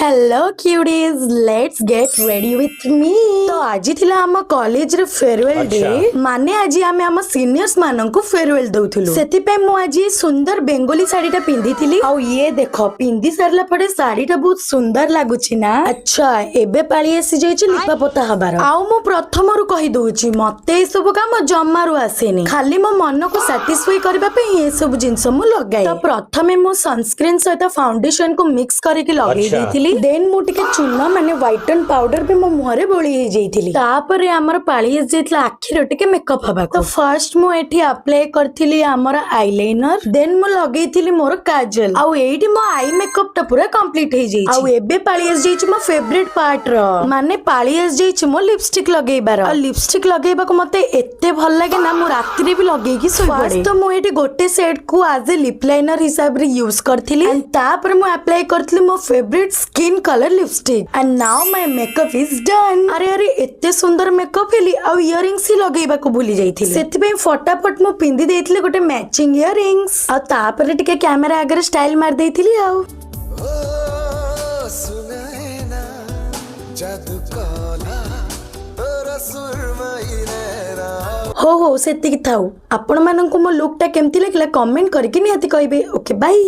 Hello cuties, let's get ready with me. तो आज थिला हम कॉलेज रे फेयरवेल डे, माने आज आमे हम सीनियर्स मानन को फेयरवेल दउथुलु। सेति पे मु आज सुंदर बेंगोली साड़ीटा पिंदी थिली। आ ये देखो पिंदी सरला पड़े साड़ीटा बहुत सुंदर लागुची ना। अच्छा एबे पाली आसी जायछि लिपा पोता हबार। आउ मु प्रथम रु कहि दउछि मते ए सब काम जम्मारु आसेनी, खाली मो मन को सैटिस्फाई करबा पे ए सब जिंस मु लगाई। तो प्रथमे मु सनस्क्रीन सहित फाउंडेशन को मिक्स करके लगेई देथिली। देन मु टिके चूना माने व्हाइटन पाउडर पे मो मुहरे बोली हे जाईथिली। तापर हमर पाली हे जाईतला आखिर टिके मेकअप हबा। तो फर्स्ट मु एठी अप्लाई करथिली हमर आईलाइनर, देन मु लगेइथिली मोर काजल। आ एठी मो आई मेकअप टा पूरा कंप्लीट हे जाईछि। आ एबे पाली हे जाईछि मो फेवरेट पार्ट रो, माने पाली हे जाईछि मो लिपस्टिक लगेइबार। आ लिपस्टिक लगेइबा को मते एत्ते भल लागे ना, मु रात्रि रे भी लगेइकी सोइ पड़े। तो मु एठी गोटे सेट को एज ए लिप लाइनर हिसाब रे यूज करथिली। एंड तापर मु अप्लाई करथिली मो favourite skin colour lipstick. And now my makeup is done. अरे अरे एते सुंदर मेकअप हेली। आ इयरिंग्स ही लगेइबा को भूली जाईथिली, सेति पे फटाफट मु पिंदी देइथिली गोटे मैचिंग इयरिंग्स। आ तापर टिके कैमरा आगे स्टाइल मार देइथिली। आ हो सेति की थाउ। आपण मानन को मो लुक टा केमति लागला कमेंट करके निहाती कहबे। Okay bye.